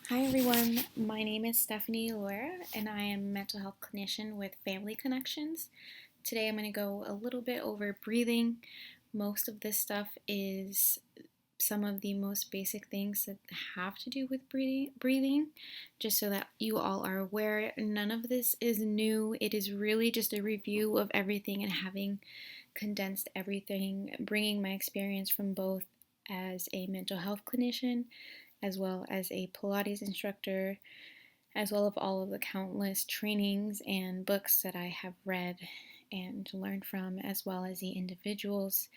Hi everyone, my name is Stephanie Loera and I am a mental health clinician with Family Connections. Today I'm going to go a little bit over breathing. Most of this stuff is some of the most basic things that have to do with breathing, just so that you all are aware. None of this is new. It is really just a review of everything and having condensed everything, bringing my experience from both as a mental health clinician as well as a Pilates instructor, as well as all of the countless trainings and books that I have read and learned from, as well as the individuals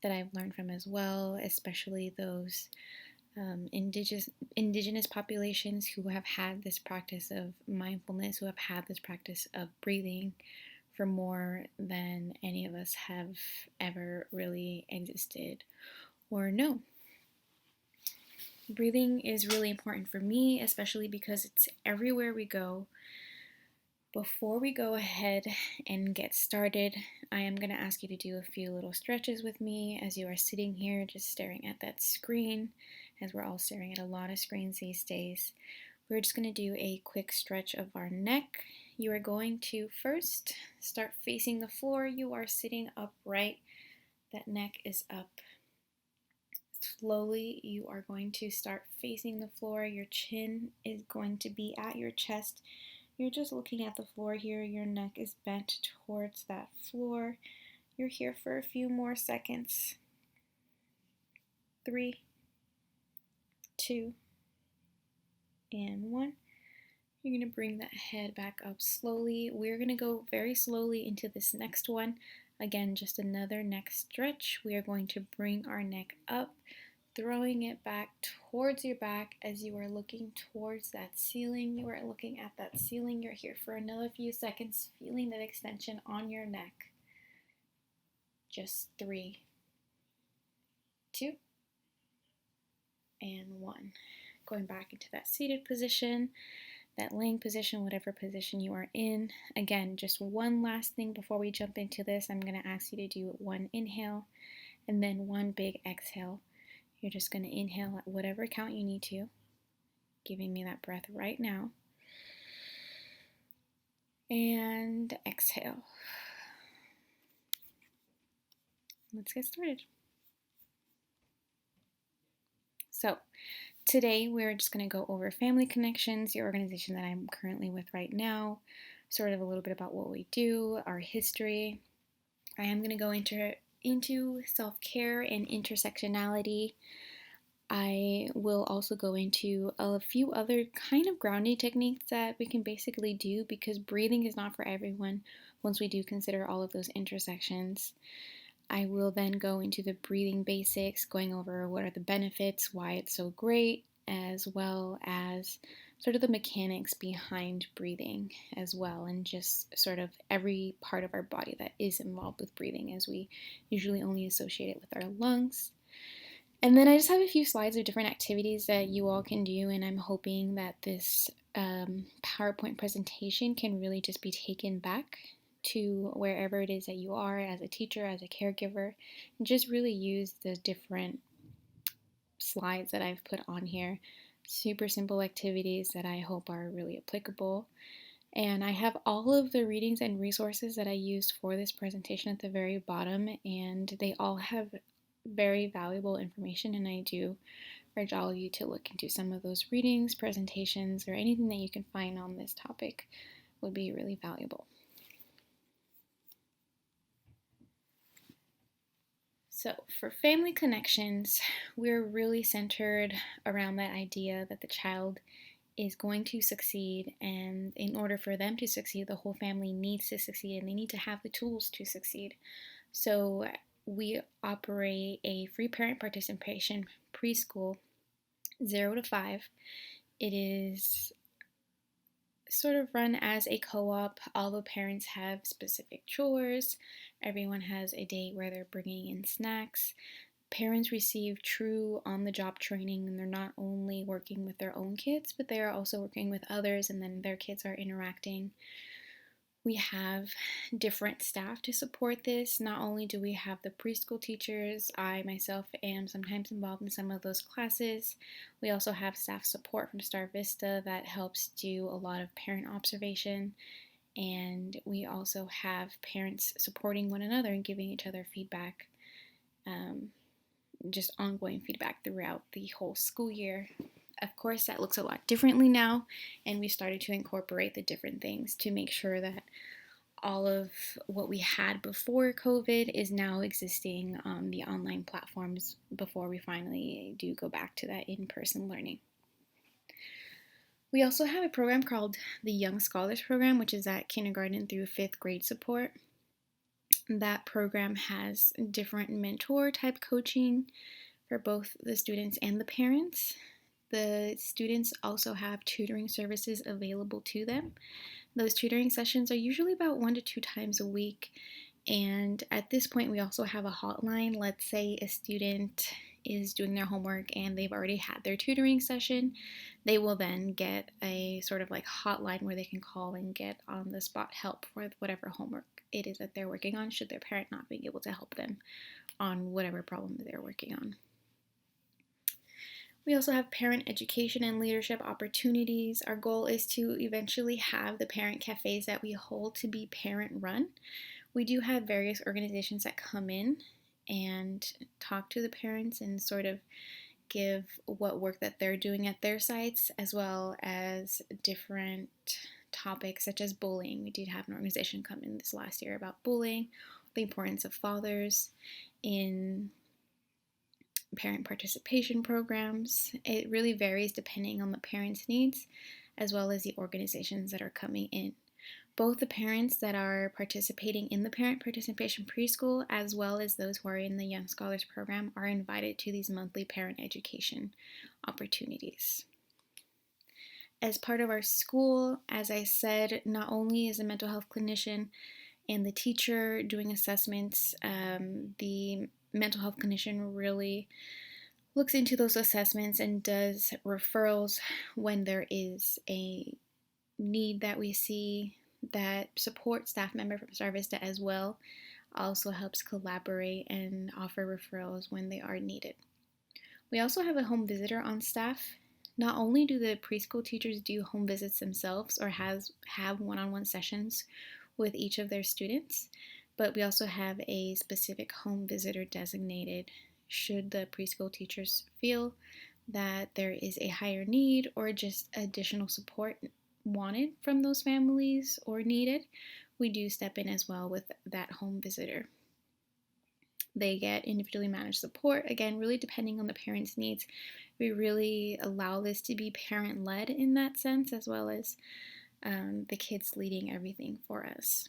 that I've learned from as well, especially those indigenous populations who have had this practice of mindfulness, who have had this practice of breathing for more than any of us have ever really existed or know. Breathing is really important for me, especially because it's everywhere we go. Before we go ahead and get started, I am going to ask you to do a few little stretches with me as you are sitting here just staring at that screen, as we're all staring at a lot of screens these days. We're just going to do a quick stretch of our neck. You are going to first start facing the floor. You are sitting upright. That neck is up. Slowly, you are going to start facing the floor. Your chin is going to be at your chest. You're just looking at the floor here. Your neck is bent towards that floor. You're here for a few more seconds. 3, 2, and 1. You're going to bring that head back up slowly. We're going to go very slowly into this next one. Again, just another neck stretch. We are going to bring our neck up, throwing it back towards your back as you are looking towards that ceiling. You are looking at that ceiling. You're here for another few seconds, feeling that extension on your neck. Just 3, 2, and 1. Going back into that seated position, that laying position, whatever position you are in. Again, just one last thing before we jump into this. I'm going to ask you to do one inhale and then one big exhale. You're just going to inhale at whatever count you need to, giving me that breath right now. And exhale. Let's get started. So, today we're just going to go over Family Connections, the organization that I'm currently with right now, sort of a little bit about what we do, our history. I am going to go into self-care and intersectionality. I will also go into a few other kind of grounding techniques that we can basically do, because breathing is not for everyone once we do consider all of those intersections. I will then go into the breathing basics, going over what are the benefits, why it's so great, as well as sort of the mechanics behind breathing as well, and just sort of every part of our body that is involved with breathing, as we usually only associate it with our lungs. And then I just have a few slides of different activities that you all can do, and I'm hoping that this PowerPoint presentation can really just be taken back to wherever it is that you are as a teacher, as a caregiver, and just really use the different slides that I've put on here. Super simple activities that I hope are really applicable. And I have all of the readings and resources that I used for this presentation at the very bottom, and they all have very valuable information, and I do urge all of you to look into some of those readings, presentations, or anything that you can find on this topic would be really valuable. So for Family Connections, we're really centered around that idea that the child is going to succeed, and in order for them to succeed, the whole family needs to succeed, and they need to have the tools to succeed. So we operate a free parent participation preschool, 0 to 5. It is sort of run as a co-op. All the parents have specific chores. Everyone has a day where they're bringing in snacks. Parents receive true on-the-job training, and they're not only working with their own kids, but they are also working with others, and then their kids are interacting. We have different staff to support this. Not only do we have the preschool teachers, I myself am sometimes involved in some of those classes. We also have staff support from Star Vista that helps do a lot of parent observation. And we also have parents supporting one another and giving each other feedback, just ongoing feedback throughout the whole school year. Of course, that looks a lot differently now, and we started to incorporate the different things to make sure that all of what we had before COVID is now existing on the online platforms before we finally do go back to that in-person learning. We also have a program called the Young Scholars Program, which is at kindergarten through 5th grade support. That program has different mentor type coaching for both the students and the parents. The students also have tutoring services available to them. Those tutoring sessions are usually about 1 to 2 times a week. And at this point, we also have a hotline. Let's say a student is doing their homework and they've already had their tutoring session. They will then get a sort of like hotline where they can call and get on the spot help for whatever homework it is that they're working on, should their parent not be able to help them on whatever problem that they're working on. We also have parent education and leadership opportunities. Our goal is to eventually have the parent cafes that we hold to be parent run. We do have various organizations that come in and talk to the parents and sort of give what work that they're doing at their sites, as well as different topics such as bullying. We did have an organization come in this last year about bullying, the importance of fathers in parent participation programs. It really varies depending on the parents' needs as well as the organizations that are coming in. Both the parents that are participating in the parent participation preschool as well as those who are in the Young Scholars program are invited to these monthly parent education opportunities. As part of our school, as I said, not only is a mental health clinician and the teacher doing assessments, the mental health clinician really looks into those assessments and does referrals when there is a need that we see. That support staff member from Star Vista as well also helps collaborate and offer referrals when they are needed. We also have a home visitor on staff. Not only do the preschool teachers do home visits themselves or have one-on-one sessions with each of their students, but we also have a specific home visitor designated should the preschool teachers feel that there is a higher need or just additional support wanted from those families or needed. We do step in as well with that home visitor. They get individually managed support, again, really depending on the parents' needs. We really allow this to be parent-led in that sense, as well as the kids leading everything for us.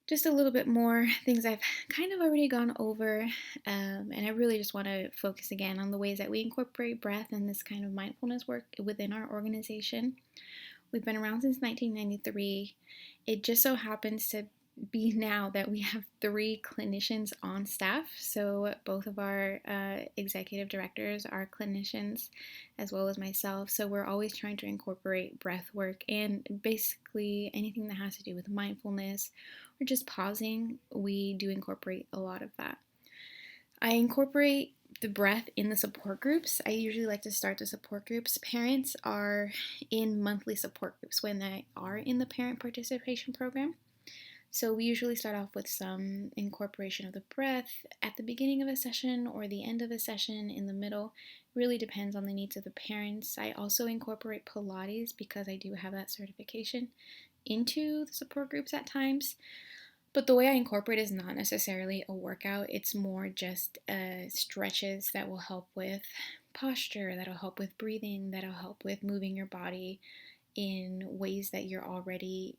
Just a little bit more things I've kind of already gone over, and I really just want to focus again on the ways that we incorporate breath and this kind of mindfulness work within our organization. We've been around since 1993. It just so happens to be now that we have 3 clinicians on staff. So both of our executive directors are clinicians, as well as myself. So we're always trying to incorporate breath work and basically anything that has to do with mindfulness or just pausing. We do incorporate a lot of that. I incorporate the breath in the support groups. I usually like to start the support groups. Parents are in monthly support groups when they are in the parent participation program. So we usually start off with some incorporation of the breath at the beginning of a session or the end of a session, in the middle. Really depends on the needs of the parents. I also incorporate Pilates because I do have that certification into the support groups at times. But the way I incorporate is not necessarily a workout. It's more just stretches that will help with posture, that'll help with breathing, that'll help with moving your body in ways that you're already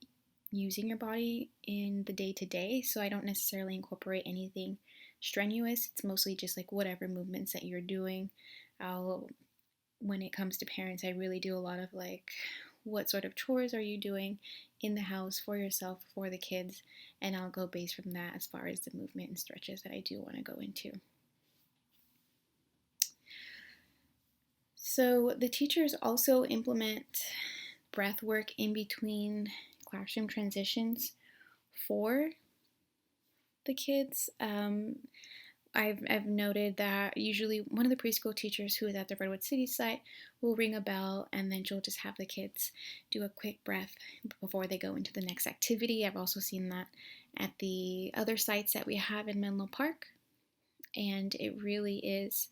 using your body in the day-to-day. So I don't necessarily incorporate anything strenuous. It's mostly just like whatever movements that you're doing. When it comes to parents, I really do a lot of like, what sort of chores are you doing in the house for yourself, for the kids, and I'll go based from that as far as the movement and stretches that I do want to go into. So the teachers also implement breath work in between classroom transitions for the kids. I've noted that usually one of the preschool teachers who is at the Redwood City site will ring a bell, and then she'll just have the kids do a quick breath before they go into the next activity. I've also seen that at the other sites that we have in Menlo Park, and it really is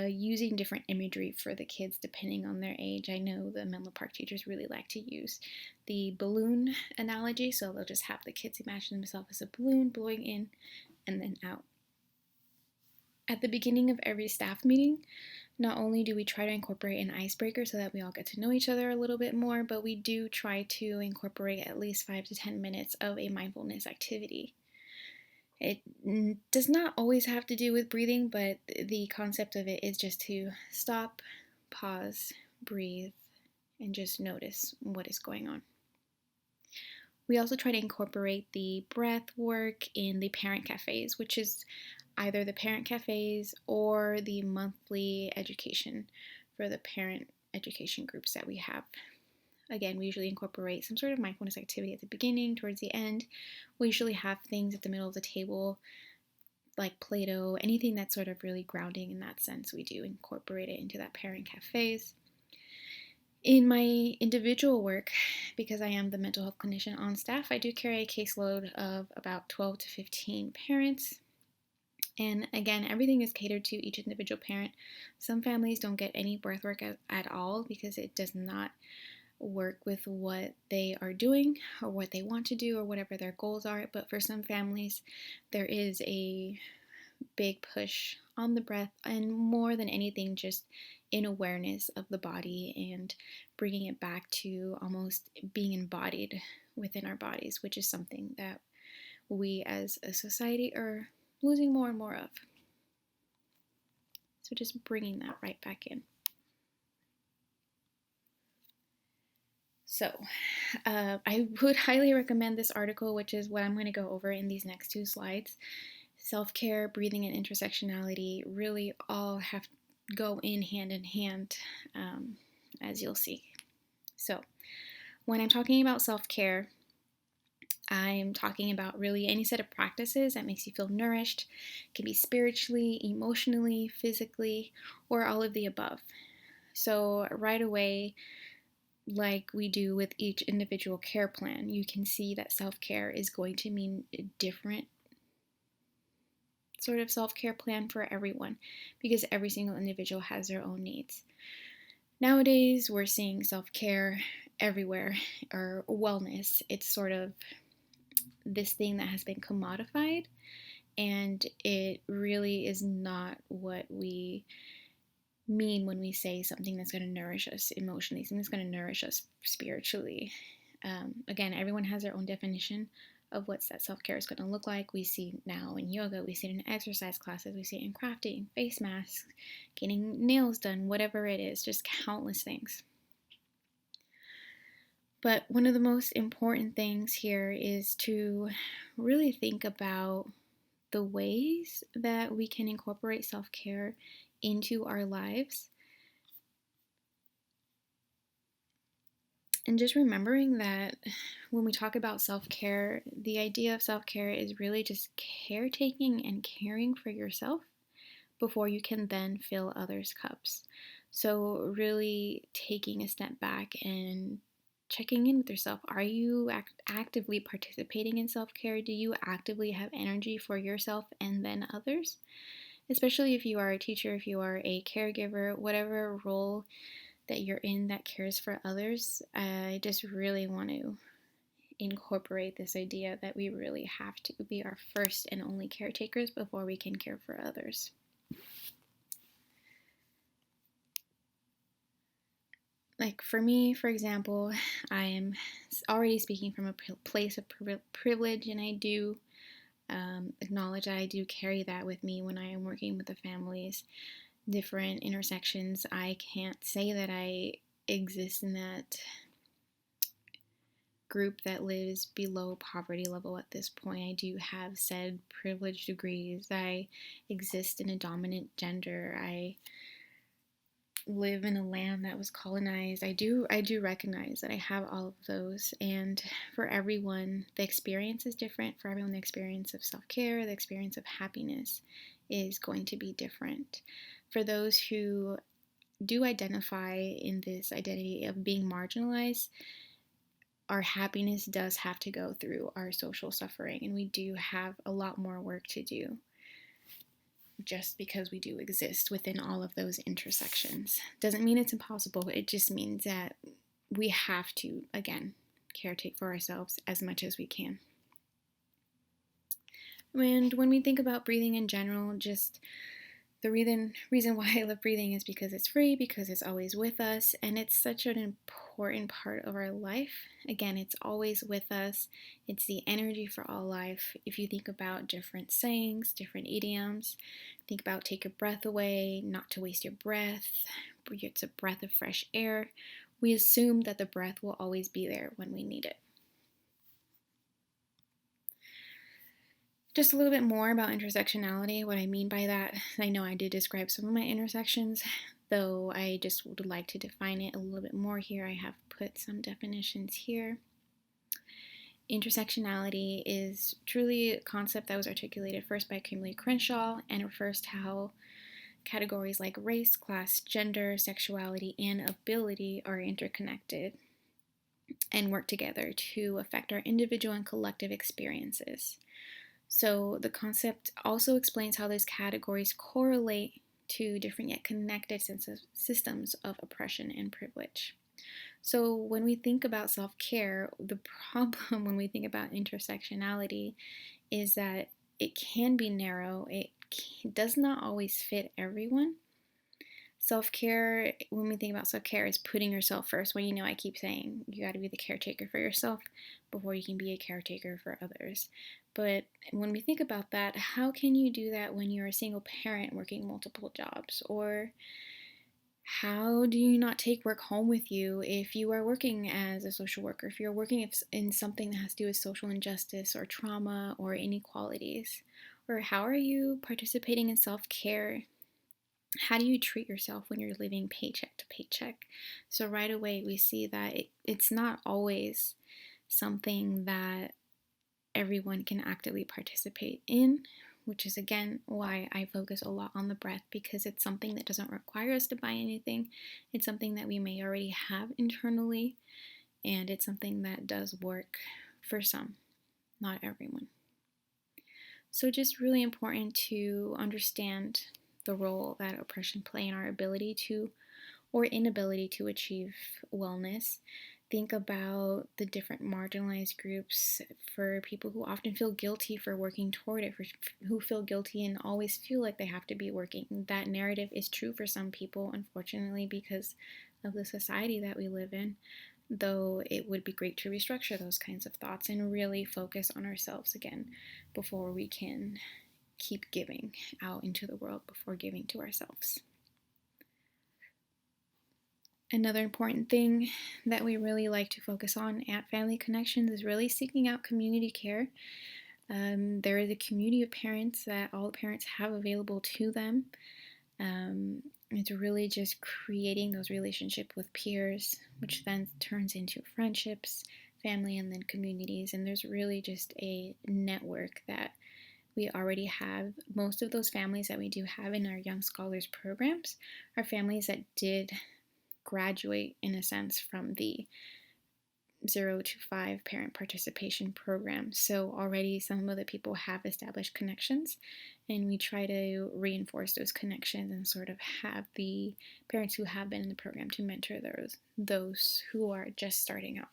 using different imagery for the kids depending on their age. I know the Menlo Park teachers really like to use the balloon analogy, so they'll just have the kids imagine themselves as a balloon blowing in and then out. At the beginning of every staff meeting, not only do we try to incorporate an icebreaker so that we all get to know each other a little bit more, but we do try to incorporate at least 5 to 10 minutes of a mindfulness activity. It does not always have to do with breathing, but the concept of it is just to stop, pause, breathe, and just notice what is going on. We also try to incorporate the breath work in the parent cafes, which is either the parent cafes or the monthly education for the parent education groups that we have. Again, we usually incorporate some sort of mindfulness activity at the beginning, towards the end. We usually have things at the middle of the table like Play-Doh, anything that's sort of really grounding in that sense. We do incorporate it into that parent cafes. In my individual work, because I am the mental health clinician on staff, I do carry a caseload of about 12 to 15 parents. And again, everything is catered to each individual parent. Some families don't get any breath work at all because it does not work with what they are doing or what they want to do or whatever their goals are. But for some families, there is a big push on the breath, and more than anything, just in awareness of the body and bringing it back to almost being embodied within our bodies, which is something that we as a society are losing more and more of. So just bringing that right back in. So I would highly recommend this article, which is what I'm going to go over in these next 2 slides. Self-care, breathing, and intersectionality really all have go in hand, as you'll see. So when I'm talking about self-care, I'm talking about really any set of practices that makes you feel nourished. It can be spiritually, emotionally, physically, or all of the above. So right away, like we do with each individual care plan, you can see that self-care is going to mean a different sort of self-care plan for everyone because every single individual has their own needs. Nowadays, we're seeing self-care everywhere, or wellness. It's sort of this thing that has been commodified, and it really is not what we mean when we say something that's going to nourish us emotionally, something that's going to nourish us spiritually. Again, everyone has their own definition of what that self-care is going to look like. We see now in yoga, we see it in exercise classes, we see it in crafting, face masks, getting nails done, whatever it is, just countless things. But one of the most important things here is to really think about the ways that we can incorporate self-care into our lives. And just remembering that when we talk about self-care, the idea of self-care is really just caretaking and caring for yourself before you can then fill others' cups. So really taking a step back and checking in with yourself. Are you actively participating in self-care? Do you actively have energy for yourself and then others? Especially if you are a teacher, if you are a caregiver, whatever role that you're in that cares for others, I just really want to incorporate this idea that we really have to be our first and only caretakers before we can care for others. Like for me, for example, I am already speaking from a place of privilege, and I do acknowledge that I do carry that with me when I am working with the families, different intersections. I can't say that I exist in that group that lives below poverty level at this point. I do have said privilege degrees. I exist in a dominant gender. I live in a land that was colonized, I do recognize that I have all of those. And for everyone, the experience is different. For everyone, the experience of self-care, the experience of happiness is going to be different. For those who do identify in this identity of being marginalized, our happiness does have to go through our social suffering, and we do have a lot more work to do just because we do exist within all of those intersections. Doesn't mean it's impossible, it just means that we have to, again, caretake for ourselves as much as we can. And when we think about breathing in general, just the reason why I love breathing is because it's free, because it's always with us, and it's such an important part of our life. Again, it's always with us. It's the energy for all life. If you think about different sayings, different idioms, think about take your breath away, not to waste your breath, it's a breath of fresh air. We assume that the breath will always be there when we need it. Just a little bit more about intersectionality, what I mean by that. I know I did describe some of my intersections, though I just would like to define it a little bit more here. I have put some definitions here. Intersectionality is truly a concept that was articulated first by Kimberly Crenshaw and refers to how categories like race, class, gender, sexuality, and ability are interconnected and work together to affect our individual and collective experiences. So the concept also explains how those categories correlate to different yet connected systems of oppression and privilege. So when we think about self-care, the problem when we think about intersectionality is that it can be narrow. It does not always fit everyone. Self-care, when we think about self-care, is putting yourself first. Well, I keep saying you got to be the caretaker for yourself before you can be a caretaker for others. But when we think about that, how can you do that when you're a single parent working multiple jobs? Or how do you not take work home with you if you are working as a social worker, if you're working in something that has to do with social injustice or trauma or inequalities? Or how are you participating in self-care? How do you treat yourself when you're living paycheck to paycheck? So right away we see that it's not always something that everyone can actively participate in, which is again why I focus a lot on the breath, because it's something that doesn't require us to buy anything. It's something that we may already have internally, and it's something that does work for some, not everyone. So just really important to understand the role that oppression play in our ability to or inability to achieve wellness. Think about the different marginalized groups, for people who often feel guilty for working toward it, for who feel guilty and always feel like they have to be working. That narrative is true for some people, unfortunately, because of the society that we live in, though it would be great to restructure those kinds of thoughts and really focus on ourselves again before we can keep giving out into the world, before giving to ourselves. Another important thing that we really like to focus on at Family Connections is really seeking out community care. There is a community of parents that all the parents have available to them. It's really just creating those relationships with peers, which then turns into friendships, family, and then communities. And there's really just a network that we already have. Most of those families that we do have in our Young Scholars programs are families that did graduate, in a sense, from the 0 to 5 parent participation program. So already some of the people have established connections, and we try to reinforce those connections and sort of have the parents who have been in the program to mentor those who are just starting out.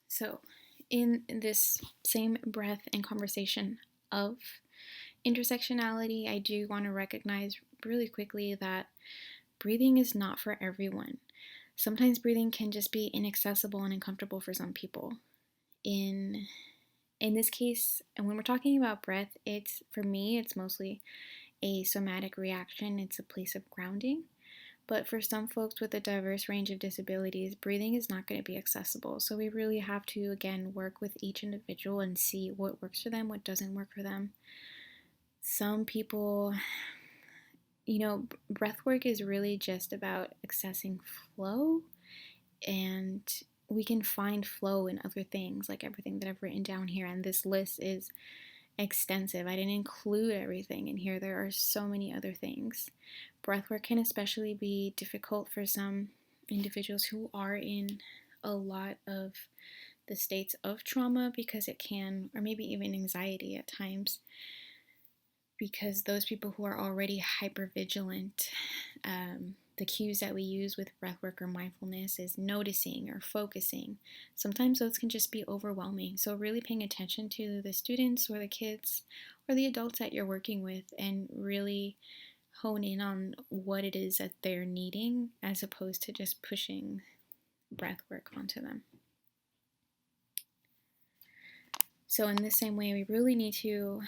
So in this same breath and conversation of intersectionality, I do want to recognize really quickly that breathing is not for everyone. Sometimes breathing can just be inaccessible and uncomfortable for some people. In this case, and when we're talking about breath, for me, it's mostly a somatic reaction. It's a place of grounding. But for some folks with a diverse range of disabilities, breathing is not going to be accessible. So we really have to, again, work with each individual and see what works for them, what doesn't work for them. Some people, breath work is really just about accessing flow, and we can find flow in other things, like everything that I've written down here. And this list is extensive. I didn't include everything in here. There are so many other things. Breathwork can especially be difficult for some individuals who are in a lot of the states of trauma, because it can, or maybe even anxiety at times, because those people who are already hypervigilant, the cues that we use with breathwork or mindfulness is noticing or focusing. Sometimes those can just be overwhelming. So really paying attention to the students or the kids or the adults that you're working with, and really hone in on what it is that they're needing, as opposed to just pushing breathwork onto them. So in the same way, we really need to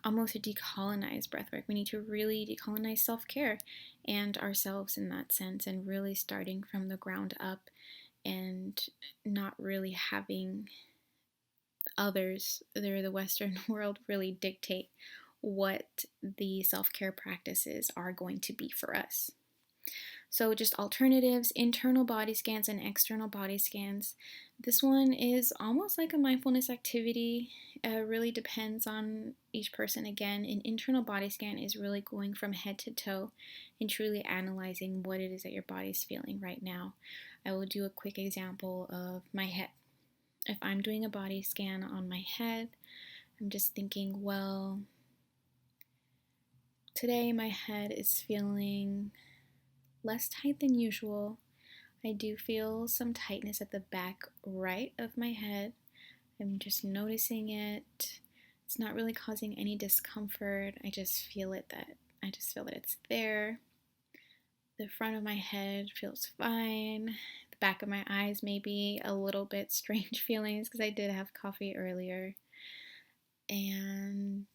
almost decolonize breathwork. We need to really decolonize self-care and ourselves in that sense, and really starting from the ground up, and not really having others, the Western world, really dictate what the self-care practices are going to be for us. So just alternatives, internal body scans and external body scans. This one is almost like a mindfulness activity. It really depends on each person. Again, an internal body scan is really going from head to toe and truly analyzing what it is that your body is feeling right now. I will do a quick example of my head. If I'm doing a body scan on my head, I'm just thinking, well, today my head is feeling less tight than usual. I do feel some tightness at the back right of my head. I'm just noticing it. It's not really causing any discomfort. I just feel that it's there. The front of my head feels fine. The back of my eyes maybe a little bit strange feelings, because I did have coffee earlier. And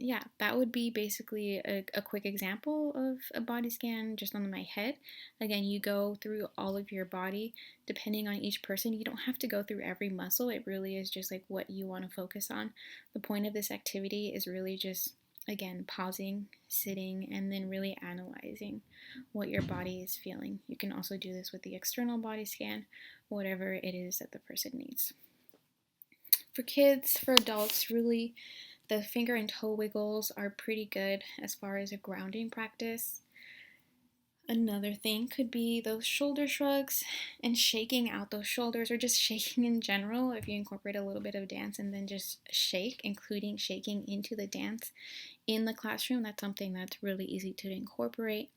yeah, that would be basically a quick example of a body scan just on my head. Again, you go through all of your body depending on each person. You don't have to go through every muscle. It really is just like what you want to focus on. The point of this activity is really just, again, pausing, sitting, and then really analyzing what your body is feeling. You can also do this with the external body scan, whatever it is that the person needs. For kids, for adults, really, the finger and toe wiggles are pretty good as far as a grounding practice. Another thing could be those shoulder shrugs and shaking out those shoulders, or just shaking in general. If you incorporate a little bit of dance and then just shake, including shaking into the dance in the classroom, that's something that's really easy to incorporate.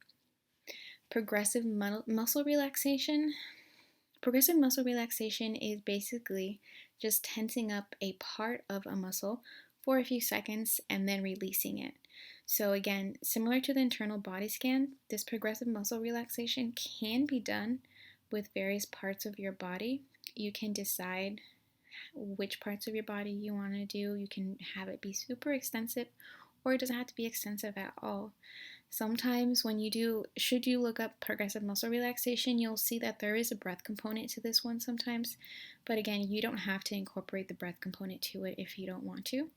Progressive muscle relaxation. Progressive muscle relaxation is basically just tensing up a part of a muscle for a few seconds and then releasing it. So again, similar to the internal body scan, this progressive muscle relaxation can be done with various parts of your body. You can decide which parts of your body you want to do. You can have it be super extensive, or it doesn't have to be extensive at all. Sometimes when you do, should you look up progressive muscle relaxation, you'll see that there is a breath component to this one sometimes. But again, you don't have to incorporate the breath component to it if you don't want to.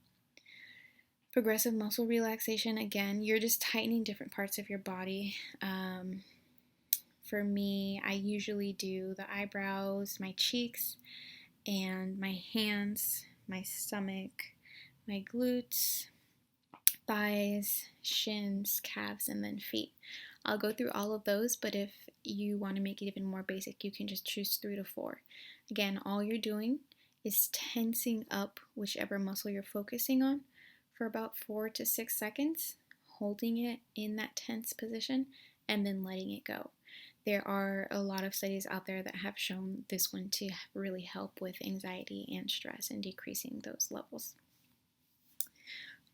Progressive muscle relaxation, again, you're just tightening different parts of your body. For me, I usually do the eyebrows, my cheeks, and my hands, my stomach, my glutes, thighs, shins, calves, and then feet. I'll go through all of those, but if you want to make it even more basic, you can just choose 3 to 4. Again, all you're doing is tensing up whichever muscle you're focusing on for about 4 to 6 seconds, holding it in that tense position, and then letting it go. There are a lot of studies out there that have shown this one to really help with anxiety and stress and decreasing those levels.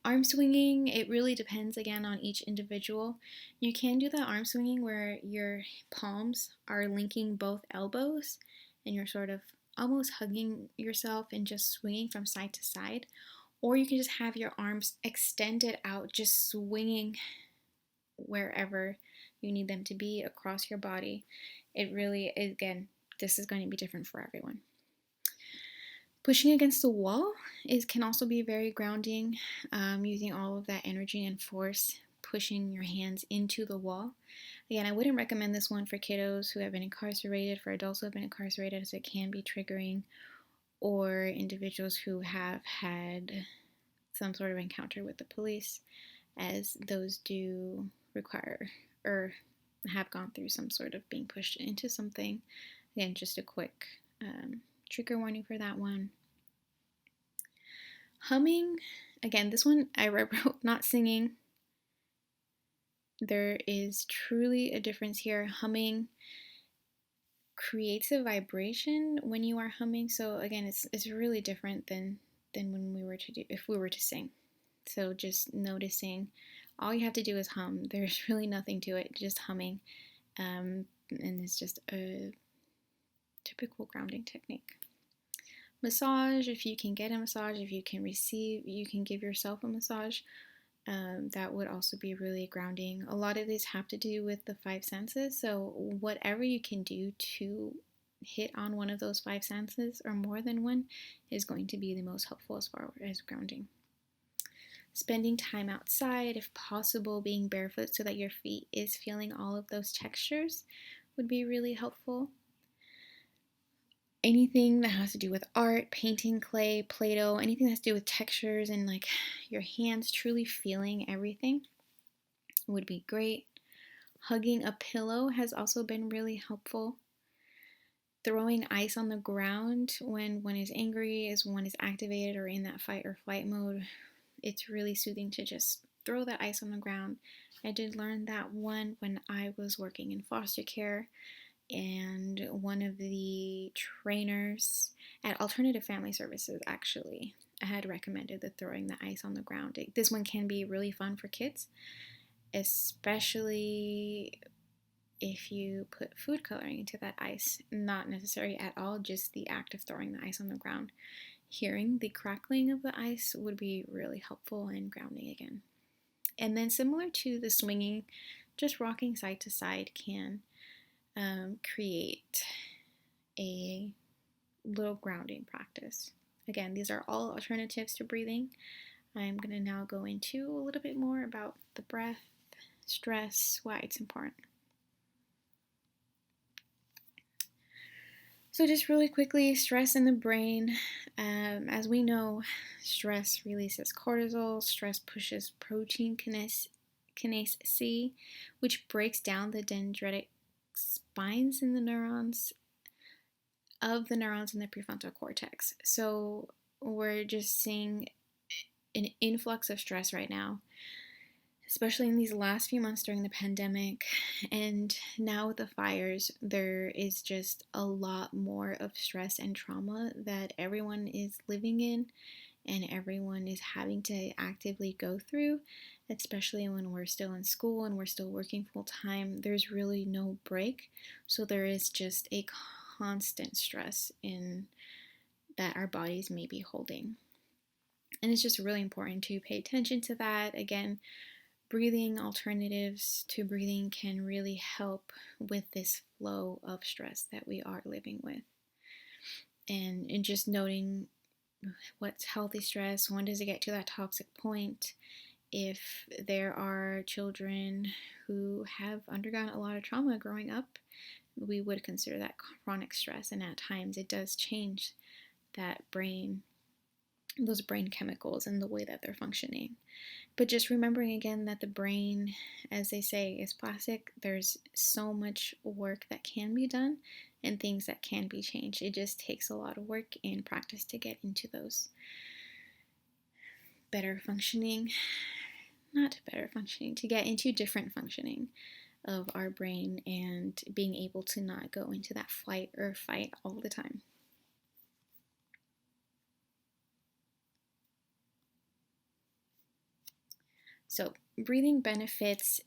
Arm swinging, it really depends again on each individual. You can do the arm swinging where your palms are linking both elbows and you're sort of almost hugging yourself and just swinging from side to side. Or you can just have your arms extended out, just swinging wherever you need them to be across your body. It really, again, this is going to be different for everyone. Pushing against the wall can also be very grounding, using all of that energy and force, pushing your hands into the wall. Again, I wouldn't recommend this one for kiddos who have been incarcerated, for adults who have been incarcerated, as it can be triggering, or individuals who have had some sort of encounter with the police, as those do require or have gone through some sort of being pushed into something. Again, just a quick trigger warning for that one. Humming, again, this one I wrote not singing. There is truly a difference here. Humming creates a vibration when you are humming. So again, it's really different than when we were to do if we were to sing. So just noticing, all you have to do is hum. There's really nothing to it, just humming, and it's just a typical grounding technique. Massage, if you can get a massage, if you can give yourself a massage. That would also be really grounding. A lot of these have to do with the five senses, so whatever you can do to hit on one of those five senses or more than one is going to be the most helpful as far as grounding. Spending time outside, if possible, being barefoot so that your feet is feeling all of those textures would be really helpful. Anything that has to do with art, painting, clay, Play-Doh, anything that has to do with textures and like your hands truly feeling everything would be great. Hugging a pillow has also been really helpful. Throwing ice on the ground when one is angry, as one is activated or in that fight or flight mode, it's really soothing to just throw that ice on the ground. I did learn that one when I was working in foster care, and one of the trainers at Alternative Family Services actually had recommended the throwing the ice on the ground. This one can be really fun for kids, especially if you put food coloring into that ice. Not necessary at all, just the act of throwing the ice on the ground. Hearing the crackling of the ice would be really helpful and grounding again. And then similar to the swinging, just rocking side to side can create a little grounding practice. Again, these are all alternatives to breathing. I'm going to now go into a little bit more about the breath, stress, why it's important. So just really quickly, stress in the brain. As we know, stress releases cortisol. Stress pushes protein kinase C, which breaks down the dendritic spines in the neurons in the prefrontal cortex. So we're just seeing an influx of stress right now, especially in these last few months during the pandemic, and now with the fires. There is just a lot more of stress and trauma that everyone is living in and everyone is having to actively go through, especially when we're still in school and we're still working full time. There's really no break, so there is just a constant stress in that our bodies may be holding. And it's just really important to pay attention to that. Again, breathing alternatives to breathing can really help with this flow of stress that we are living with. And just noting what's healthy stress, when does it get to that toxic point. If there are children who have undergone a lot of trauma growing up, we would consider that chronic stress, and at times it does change those brain chemicals and the way that they're functioning. But just remembering again that the brain, as they say, is plastic. There's so much work that can be done and things that can be changed. It just takes a lot of work and practice to get into those to get into different functioning of our brain and being able to not go into that flight or fight all the time. So, breathing benefits.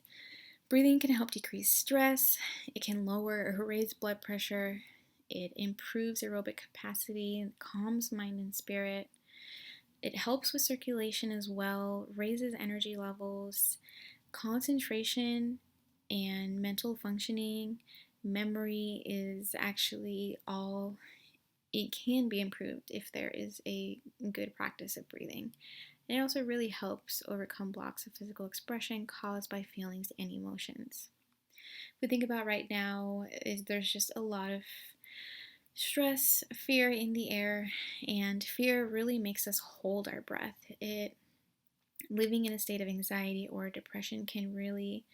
Breathing can help decrease stress. It can lower or raise blood pressure. It improves aerobic capacity, calms mind and spirit. It helps with circulation as well, raises energy levels, concentration and mental functioning, memory is actually all, it can be improved if there is a good practice of breathing. And it also really helps overcome blocks of physical expression caused by feelings and emotions. We think about right now is there's just a lot of stress, fear in the air, and fear really makes us hold our breath. It living in a state of anxiety or depression can really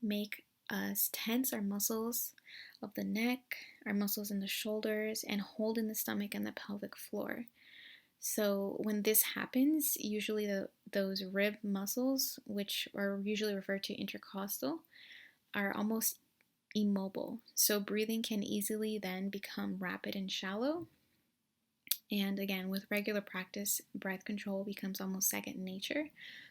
make us tense our muscles of the neck, our muscles in the shoulders, and hold in the stomach and the pelvic floor. So when this happens, usually those rib muscles, which are usually referred to intercostal, are almost immobile. So breathing can easily then become rapid and shallow. And again, with regular practice, breath control becomes almost second nature,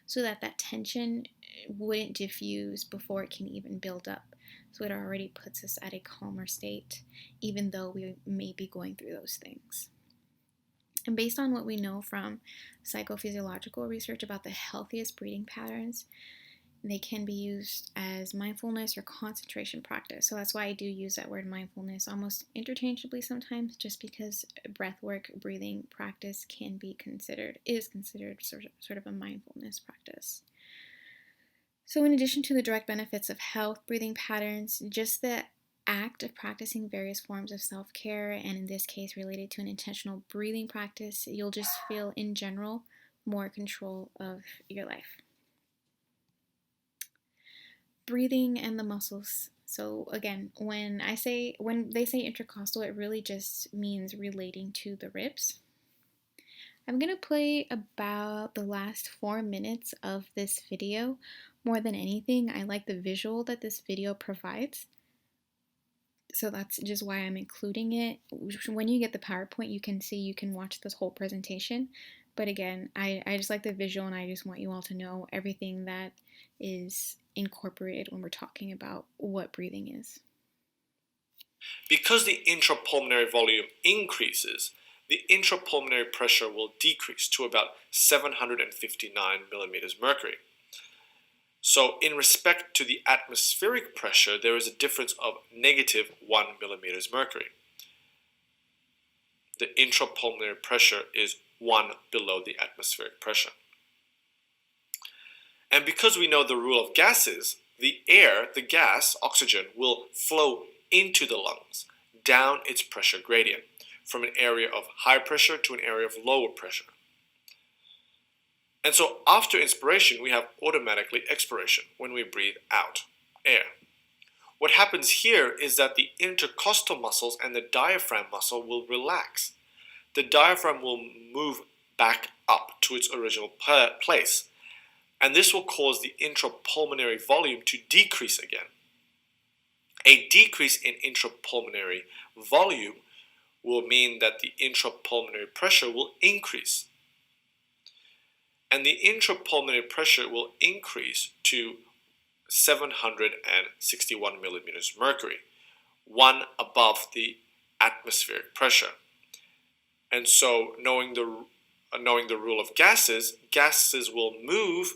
so that tension wouldn't diffuse before it can even build up. So it already puts us at a calmer state, even though we may be going through those things. And based on what we know from psychophysiological research about the healthiest breathing patterns, they can be used as mindfulness or concentration practice. So that's why I do use that word mindfulness almost interchangeably sometimes, just because breathwork breathing practice is considered sort of a mindfulness practice. So in addition to the direct benefits of health breathing patterns, just the act of practicing various forms of self-care, and in this case related to an intentional breathing practice, you'll just feel in general more control of your life. Breathing and the muscles. So again, when they say intercostal, it really just means relating to the ribs. I'm going to play about the last 4 minutes of this video. More than anything, I like the visual that this video provides. So that's just why I'm including it. When you get the PowerPoint, you can watch this whole presentation. But again, I just like the visual, and I just want you all to know everything that is incorporated when we're talking about what breathing is. Because the intrapulmonary volume increases, the intrapulmonary pressure will decrease to about 759 millimeters mercury. So in respect to the atmospheric pressure, there is a difference of negative 1 millimeters mercury. The intrapulmonary pressure is 1 below the atmospheric pressure. And because we know the rule of gases, the gas, oxygen, will flow into the lungs, down its pressure gradient, from an area of high pressure to an area of lower pressure. And so after inspiration, we have automatically expiration when we breathe out air. What happens here is that the intercostal muscles and the diaphragm muscle will relax. The diaphragm will move back up to its original place, and this will cause the intrapulmonary volume to decrease again. A decrease in intrapulmonary volume will mean that the intrapulmonary pressure will increase. And the intrapulmonary pressure will increase to 761 millimeters mercury, 1 above the atmospheric pressure. And so knowing the rule of gases will move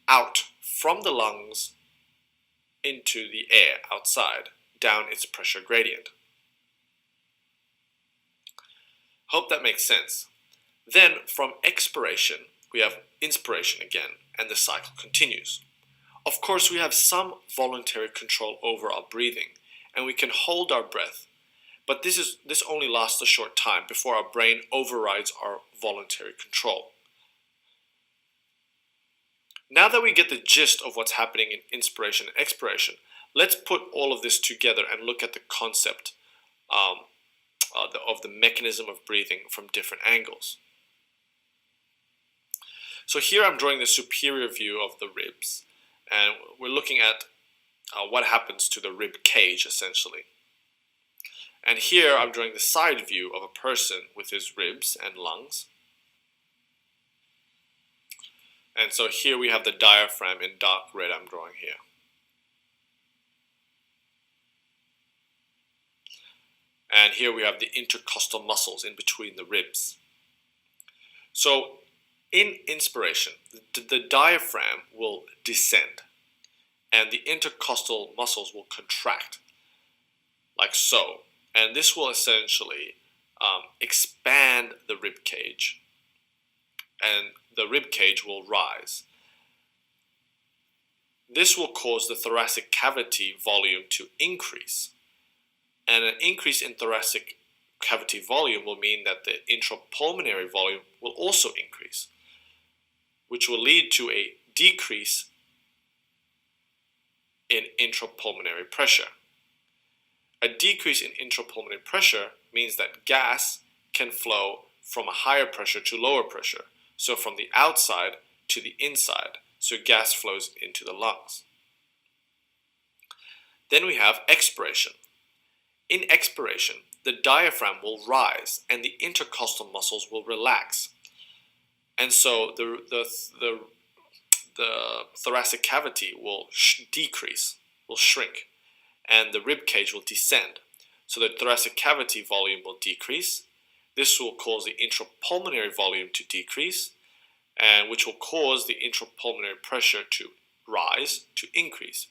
out from the lungs into the air outside, down its pressure gradient. Hope that makes sense. Then from expiration, we have inspiration again, and the cycle continues. Of course, we have some voluntary control over our breathing, and we can hold our breath, but this only lasts a short time before our brain overrides our voluntary control. Now that we get the gist of what's happening in inspiration and expiration, let's put all of this together and look at the concept of the mechanism of breathing from different angles. So here I'm drawing the superior view of the ribs, and we're looking at what happens to the rib cage essentially. And here I'm drawing the side view of a person with his ribs and lungs. And so here we have the diaphragm in dark red I'm drawing here. And here we have the intercostal muscles in between the ribs. So In inspiration, the diaphragm will descend and the intercostal muscles will contract, like so. And this will essentially expand the rib cage, and the rib cage will rise. This will cause the thoracic cavity volume to increase. And an increase in thoracic cavity volume will mean that the intrapulmonary volume will also increase, which will lead to a decrease in intrapulmonary pressure. A decrease in intrapulmonary pressure means that gas can flow from a higher pressure to lower pressure, so from the outside to the inside, so gas flows into the lungs. Then we have expiration. In expiration, the diaphragm will rise and the intercostal muscles will relax. And so the thoracic cavity will decrease, will shrink, and the rib cage will descend. So the thoracic cavity volume will decrease. This will cause the intrapulmonary volume to decrease, and which will cause the intrapulmonary pressure to rise, to increase.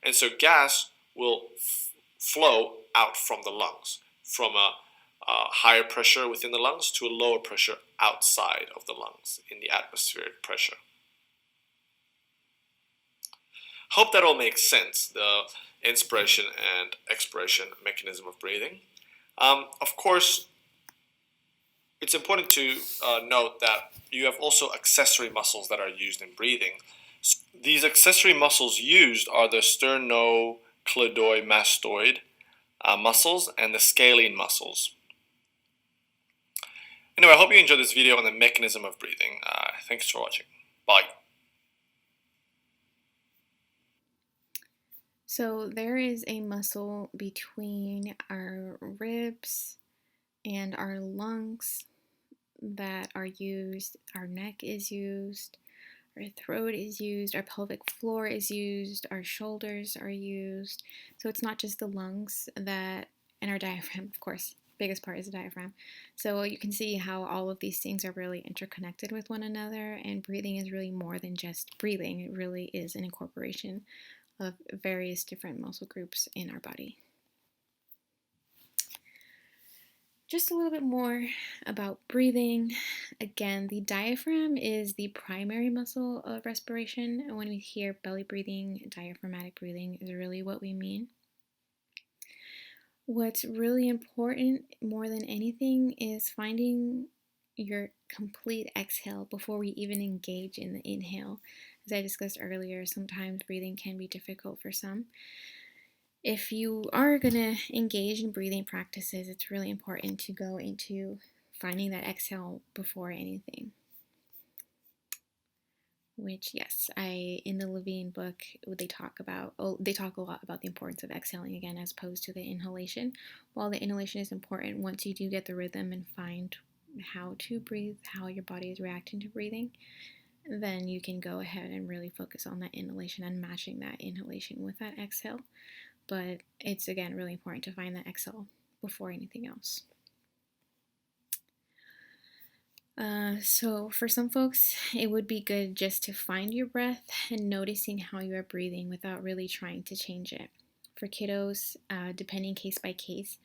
And so gas will flow out from the lungs, from a higher pressure within the lungs to a lower pressure outside of the lungs in the atmospheric pressure. Hope that all makes sense, the inspiration and expiration mechanism of breathing. Of course, it's important to note that you have also accessory muscles that are used in breathing. These accessory muscles used are the sternocleidomastoid muscles and the scalene muscles. Anyway, I hope you enjoyed this video on the mechanism of breathing. Thanks for watching. Bye. So there is a muscle between our ribs and our lungs that are used. Our neck is used, our throat is used, our pelvic floor is used, our shoulders are used. So it's not just the lungs that, and our diaphragm, of course. Biggest part is the diaphragm. So you can see how all of these things are really interconnected with one another, and breathing is really more than just breathing. It really is an incorporation of various different muscle groups in our body. Just a little bit more about breathing. Again, the diaphragm is the primary muscle of respiration. And when we hear belly breathing, diaphragmatic breathing is really what we mean. What's really important more than anything is finding your complete exhale before we even engage in the inhale. As I discussed earlier, sometimes breathing can be difficult for some. If you are going to engage in breathing practices, it's really important to go into finding that exhale before anything. Which, yes, in the Levine book, they talk a lot about the importance of exhaling again as opposed to the inhalation. While the inhalation is important, once you do get the rhythm and find how to breathe, how your body is reacting to breathing, then you can go ahead and really focus on that inhalation and matching that inhalation with that exhale. But it's, again, really important to find that exhale before anything else. So for some folks, it would be good just to find your breath and noticing how you are breathing without really trying to change it. For kiddos, depending case by case,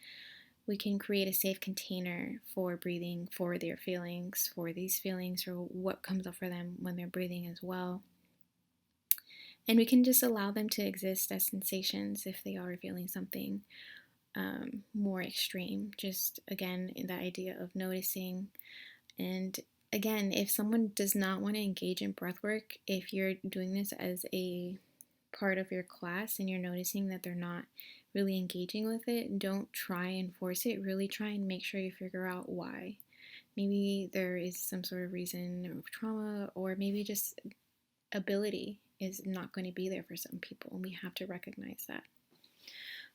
we can create a safe container for breathing, for their feelings, for these feelings, or what comes up for them when they're breathing as well. And we can just allow them to exist as sensations if they are feeling something more extreme. Just, again, in the idea of noticing. And again, if someone does not want to engage in breath work, if you're doing this as a part of your class and you're noticing that they're not really engaging with it, don't try and force it. Really try and make sure you figure out why. Maybe there is some sort of reason of trauma, or maybe just ability is not going to be there for some people, and we have to recognize that.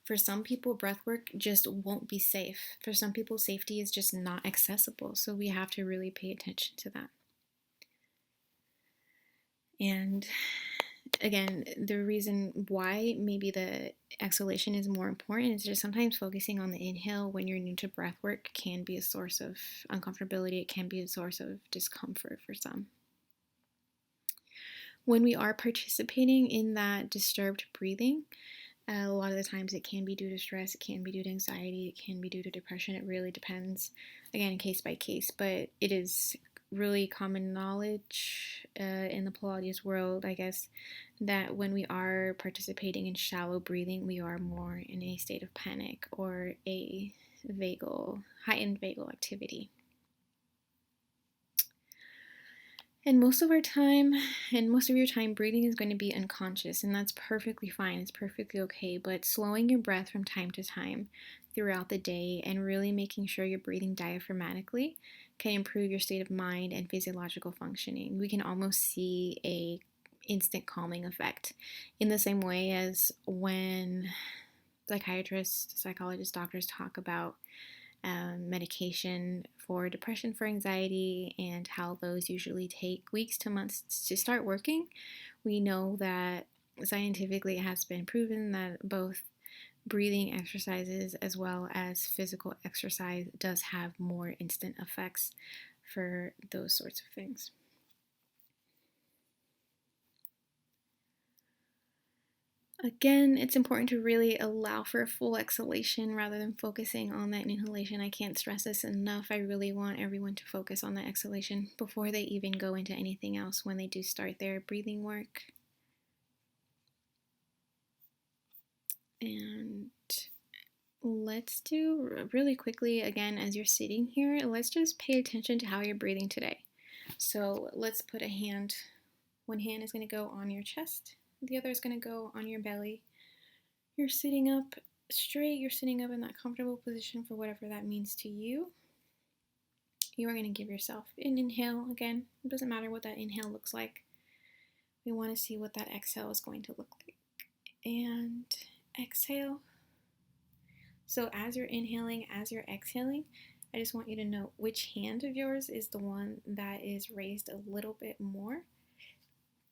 For some people, breathwork just won't be safe. For some people, safety is just not accessible, so we have to really pay attention to that. And again, the reason why maybe the exhalation is more important is just sometimes focusing on the inhale when you're new to breath work can be a source of uncomfortability. It can be a source of discomfort for some. When we are participating in that disturbed breathing, a lot of the times it can be due to stress, it can be due to anxiety, it can be due to depression. It really depends, again, case by case, but it is really common knowledge in the Pilates world, I guess, that when we are participating in shallow breathing, we are more in a state of panic or a heightened vagal activity. And most of our time, and most of your time, breathing is going to be unconscious, and that's perfectly fine. It's perfectly okay. But slowing your breath from time to time throughout the day and really making sure you're breathing diaphragmatically can improve your state of mind and physiological functioning. We can almost see a instant calming effect in the same way as when psychiatrists, psychologists, doctors talk about medication for depression, for anxiety, and how those usually take weeks to months to start working. We know that scientifically it has been proven that both breathing exercises as well as physical exercise does have more instant effects for those sorts of things. Again, it's important to really allow for a full exhalation rather than focusing on that inhalation. I can't stress this enough. I really want everyone to focus on that exhalation before they even go into anything else when they do start their breathing work. And let's do really quickly, again, as you're sitting here, let's just pay attention to how you're breathing today. So let's put one hand is going to go on your chest, the other is going to go on your belly. You're sitting up straight, you're sitting up in that comfortable position for whatever that means to you. You are going to give yourself an inhale again. It doesn't matter what that inhale looks like. We want to see what that exhale is going to look like. And exhale. So as you're inhaling, as you're exhaling, I just want you to note which hand of yours is the one that is raised a little bit more.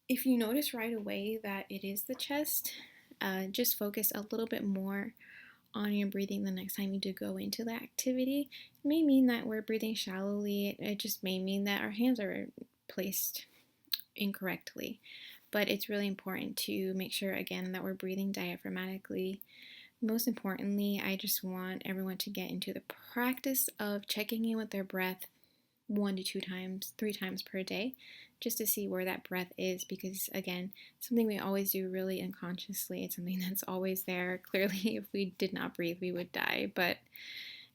If you notice right away that it is the chest, just focus a little bit more on your breathing the next time you do go into the activity. It may mean that we're breathing shallowly. It just may mean that our hands are placed incorrectly. But it's really important to make sure, again, that we're breathing diaphragmatically. Most importantly, I just want everyone to get into the practice of checking in with their breath 1 to 2 times, 3 times per day, just to see where that breath is, because again, something we always do really unconsciously. It's something that's always there. Clearly, if we did not breathe, we would die, but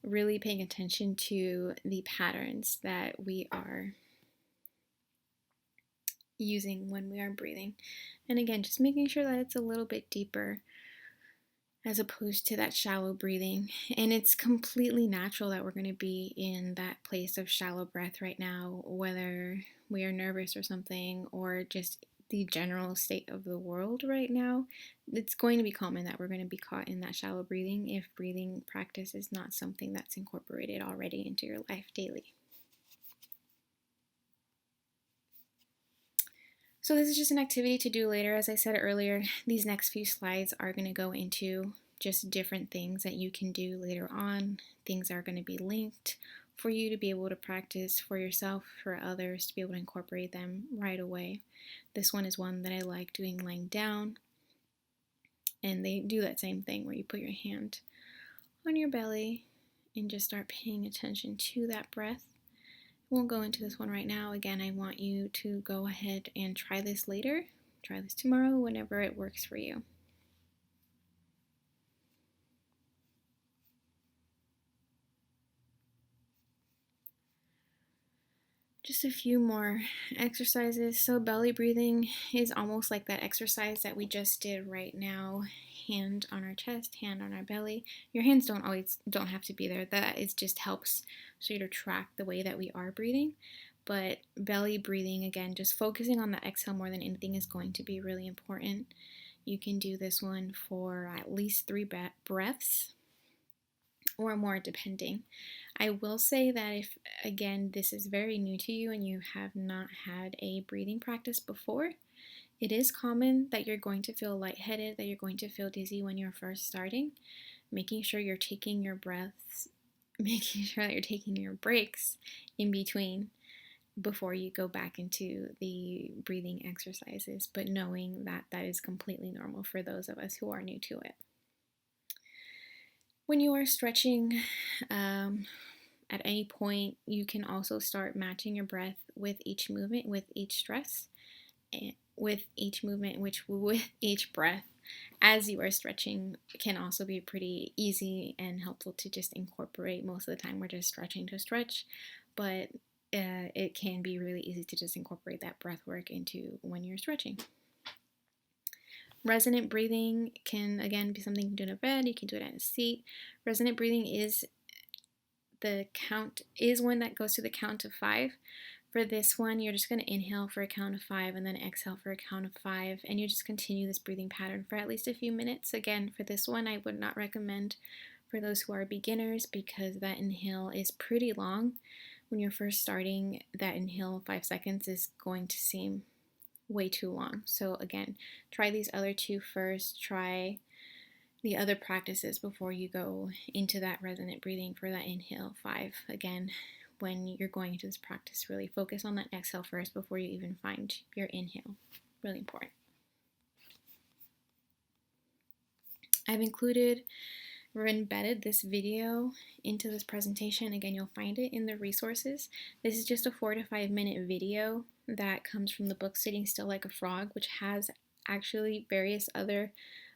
really paying attention to the patterns that we are using when we are breathing. And again, just making sure that it's a little bit deeper as opposed to that shallow breathing. And it's completely natural that we're going to be in that place of shallow breath right now, whether we are nervous or something, or just the general state of the world right now. It's going to be common that we're going to be caught in that shallow breathing if breathing practice is not something that's incorporated already into your life daily. So this is just an activity to do later. As I said earlier, these next few slides are going to go into just different things that you can do later on. Things are going to be linked for you to be able to practice for yourself, for others to be able to incorporate them right away. This one is one that I like doing lying down. And they do that same thing where you put your hand on your belly and just start paying attention to that breath. Won't go into this one right now. Again, I want you to go ahead and try this later. Try this tomorrow, whenever it works for you. Just a few more exercises. So belly breathing is almost like that exercise that we just did right now. Hand on our chest, hand on our belly. Your hands don't have to be there. That is just helps so you to track the way that we are breathing. But belly breathing, again, just focusing on the exhale more than anything is going to be really important. You can do this one for at least 3 breaths or more, depending. I will say that if, again, this is very new to you and you have not had a breathing practice before, It is common that you're going to feel lightheaded, that you're going to feel dizzy when you're first starting. Making sure you're taking your breaths, making sure that you're taking your breaks in between before you go back into the breathing exercises, but knowing that that is completely normal for those of us who are new to it. When you are stretching, at any point, you can also start matching your breath with each movement, with each stress, and with each movement, which with each breath as you are stretching can also be pretty easy and helpful to just incorporate. Most of the time, we're just stretching to stretch, but it can be really easy to just incorporate that breath work into when you're stretching. Resonant breathing can, again, be something you can do in a bed, you can do it in a seat. Resonant breathing is one that goes to the count of 5. For this one, you're just going to inhale for a count of 5 and then exhale for a count of 5, and you just continue this breathing pattern for at least a few minutes. Again, for this one, I would not recommend for those who are beginners because that inhale is pretty long. When you're first starting, that inhale 5 seconds is going to seem way too long. So again, try these other two first. Try the other practices before you go into that resonant breathing for that inhale 5. Again, when you're going into this practice, really focus on that exhale first before you even find your inhale. Really important. I've included or embedded this video into this presentation. Again, you'll find it in the resources. This is just a 4 to 5 minute video that comes from the book Sitting Still Like a Frog, which has actually various other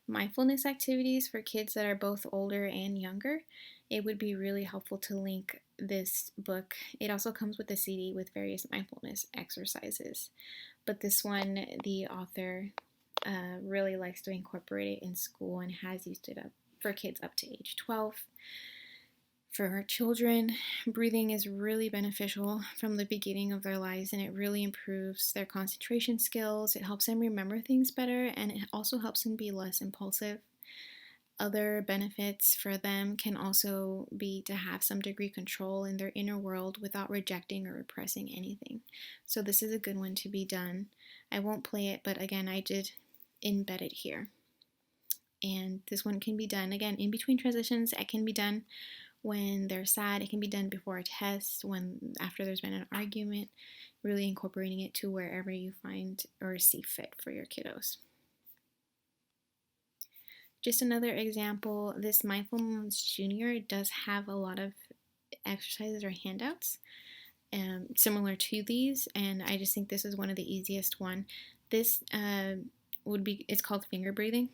mindfulness activities for kids that are both older and younger. It would be really helpful to link this book. It also comes with a CD with various mindfulness exercises. But this one, the author really likes to incorporate it in school and has used it up for kids up to age 12. For children, breathing is really beneficial from the beginning of their lives, and it really improves their concentration skills. It helps them remember things better, and it also helps them be less impulsive. Other benefits for them can also be to have some degree control in their inner world without rejecting or repressing anything. So this is a good one to be done. I won't play it, but again, I did embed it here. And this one can be done, again, in between transitions. It can be done when they're sad. It can be done before a test, after there's been an argument, really incorporating it to wherever you find or see fit for your kiddos. Just another example, this Mindfulness Junior does have a lot of exercises or handouts similar to these, and I just think this is one of the easiest one. This it's called finger breathing.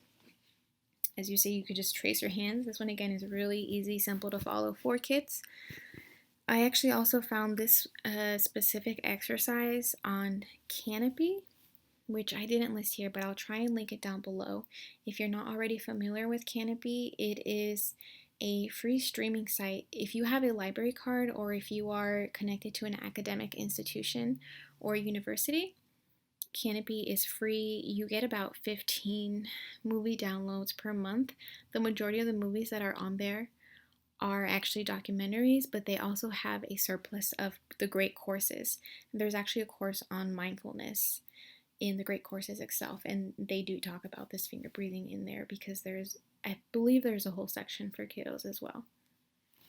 As you see, you could just trace your hands. This one, again, is really easy, simple to follow for kids. I actually also found this specific exercise on Canopy, which I didn't list here, but I'll try and link it down below. If you're not already familiar with Canopy, it is a free streaming site. If you have a library card or if you are connected to an academic institution or university, Canopy is free. You get about 15 movie downloads per month. The majority of the movies that are on there are actually documentaries, but they also have a surplus of the great courses. There's actually a course on mindfulness in the great courses itself, and they do talk about this finger breathing in there because I believe there's a whole section for kiddos as well.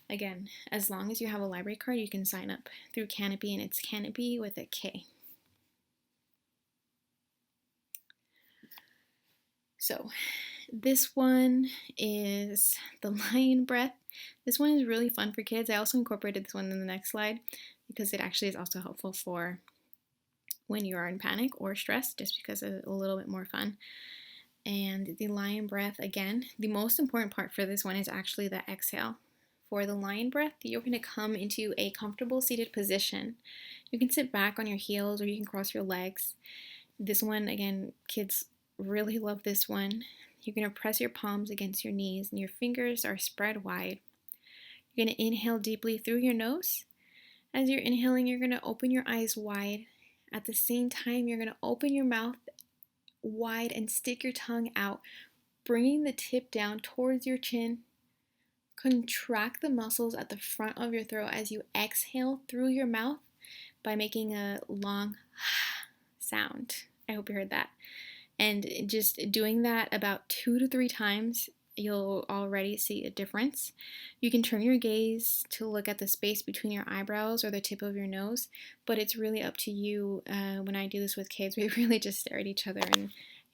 Again, as long as you have a library card, you can sign up through Canopy, and it's Canopy with a K. So this one is the lion breath. This one is really fun for kids. I also incorporated this one in the next slide because it actually is also helpful for when you are in panic or stressed, just because it's a little bit more fun. And the lion breath, again, the most important part for this one is actually the exhale. For the lion breath, you're going to come into a comfortable seated position. You can sit back on your heels or you can cross your legs. This one, again, kids really love this one. You're going to press your palms against your knees and your fingers are spread wide. You're going to inhale deeply through your nose. As you're inhaling, you're going to open your eyes wide. At the same time, you're going to open your mouth wide and stick your tongue out, bringing the tip down towards your chin. Contract the muscles at the front of your throat as you exhale through your mouth by making a long sound. I hope you heard that. And just doing that about 2 to 3 times, you'll already see a difference. You can turn your gaze to look at the space between your eyebrows or the tip of your nose, but it's really up to you. When I do this with kids, we really just stare at each other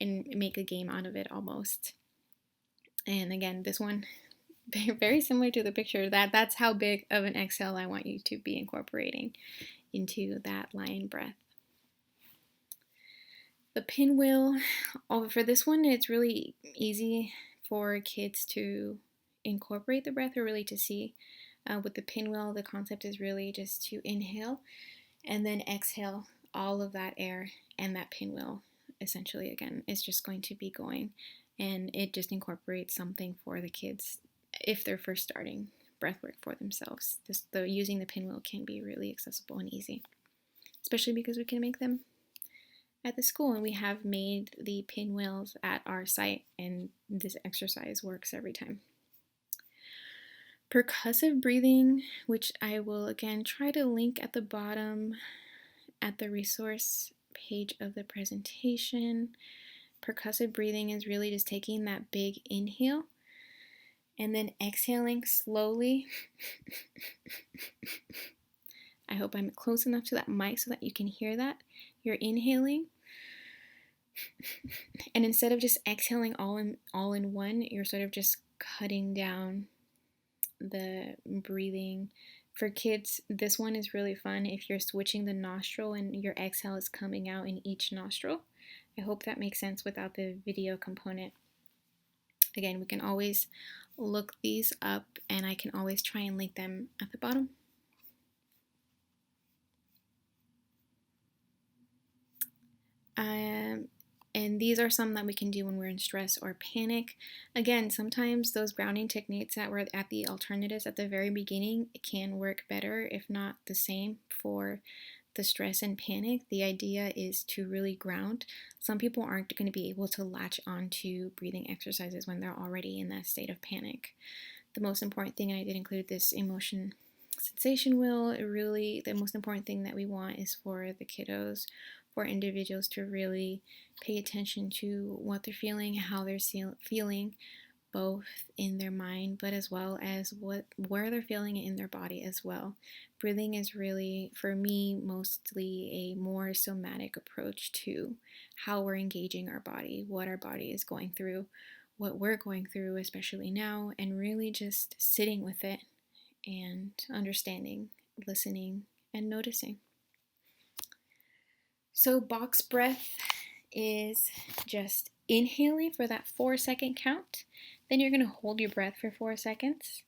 and make a game out of it almost. And again, this one, very similar to the picture. That's how big of an exhale I want you to be incorporating into that lion breath. The pinwheel, for this one, it's really easy for kids to incorporate the breath or really to see. With the pinwheel, the concept is really just to inhale and then exhale all of that air, and that pinwheel essentially again is just going to be going, and it just incorporates something for the kids if they're first starting breath work for themselves. Using the pinwheel can be really accessible and easy, especially because we can make them at the school, and we have made the pinwheels at our site, and this exercise works every time. Percussive breathing, which I will again try to link at the bottom at the resource page of the presentation. Percussive breathing is really just taking that big inhale and then exhaling slowly. I hope I'm close enough to that mic so that you can hear that. You're inhaling, and instead of just exhaling all in one, you're sort of just cutting down the breathing. For kids, this one is really fun if you're switching the nostril and your exhale is coming out in each nostril. I hope that makes sense without the video component. Again, we can always look these up, and I can always try and link them at the bottom. And these are some that we can do when we're in stress or panic. Again, sometimes those grounding techniques that were at the alternatives at the very beginning can work better, if not the same, for the stress and panic. The idea is to really ground. Some people aren't going to be able to latch onto breathing exercises when they're already in that state of panic. The most important thing, and I did include this emotion sensation wheel, really the most important thing that we want is for the kiddos, for individuals to really pay attention to what they're feeling, how they're feeling, both in their mind, but as well as where they're feeling it in their body as well. Breathing is really, for me, mostly a more somatic approach to how we're engaging our body, what our body is going through, what we're going through, especially now, and really just sitting with it and understanding, listening, and noticing. So box breath is just inhaling for that 4-second count. Then you're going to hold your breath for 4 seconds.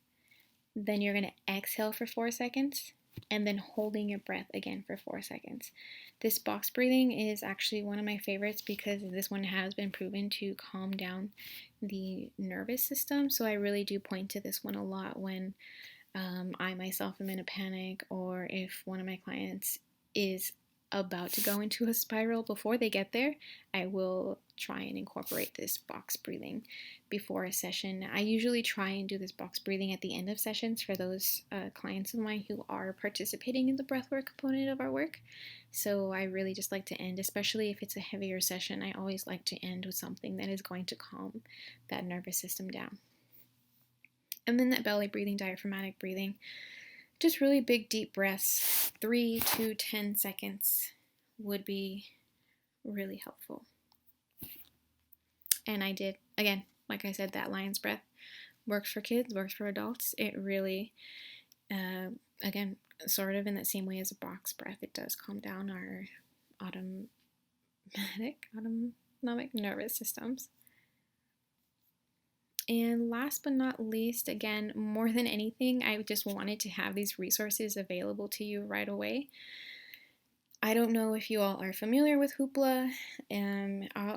Then you're going to exhale for 4 seconds. And then holding your breath again for 4 seconds. This box breathing is actually one of my favorites because this one has been proven to calm down the nervous system. So I really do point to this one a lot when I myself am in a panic, or if one of my clients is about to go into a spiral. Before they get there, I will try and incorporate this box breathing before a session. I usually try and do this box breathing at the end of sessions for those clients of mine who are participating in the breathwork component of our work. So I really just like to end, especially if it's a heavier session, I always like to end with something that is going to calm that nervous system down. And then that belly breathing, diaphragmatic breathing, just really big deep breaths, 3 to 10 seconds would be really helpful. And I did, again, like I said, that lion's breath works for kids, works for adults. It really, again, sort of in that same way as a box breath, it does calm down our autonomic nervous systems. And last but not least, again, more than anything, I just wanted to have these resources available to you right away. I don't know if you all are familiar with Hoopla.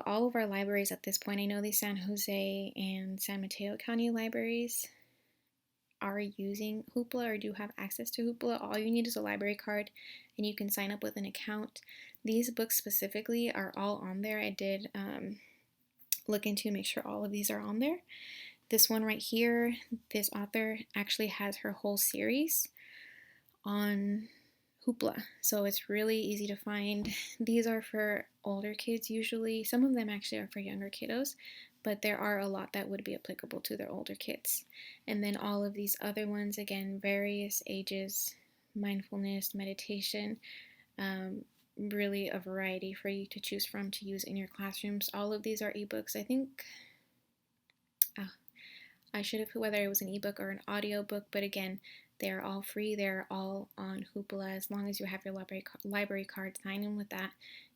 All of our libraries at this point, I know the San Jose and San Mateo County libraries are using Hoopla or do have access to Hoopla. All you need is a library card and you can sign up with an account. These books specifically are all on there. I did look into make sure all of these are on there. This one right here, this author actually has her whole series on Hoopla. So it's really easy to find. These are for older kids usually. Some of them actually are for younger kiddos, but there are a lot that would be applicable to their older kids. And then all of these other ones, again, various ages, mindfulness, meditation, really a variety for you to choose from to use in your classrooms. All of these are ebooks. I think I should have put whether it was an ebook or an audio book, but again, they're all free. They're all on Hoopla as long as you have your library card. Sign in with that,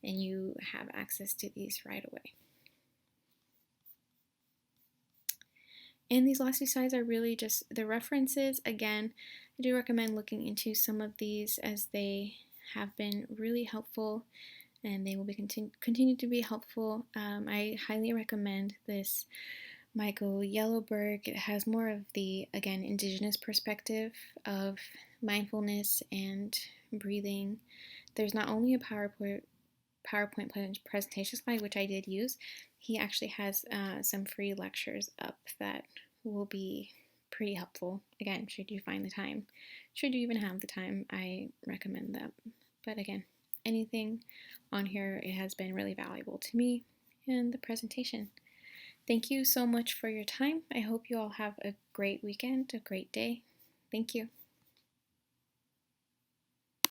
and you have access to these right away. And these last few slides are really just the references. Again, I do recommend looking into some of these as they have been really helpful and they will be continue to be helpful. I highly recommend this Michael Yellowberg. It has more of the, again, indigenous perspective of mindfulness and breathing. There's not only a PowerPoint presentation slide, which I did use. He actually has some free lectures up that will be pretty helpful. Again, should you find the time, should you even have the time, I recommend that. But again, anything on here, it has been really valuable to me and the presentation. Thank you so much for your time. I hope you all have a great weekend, a great day. Thank you.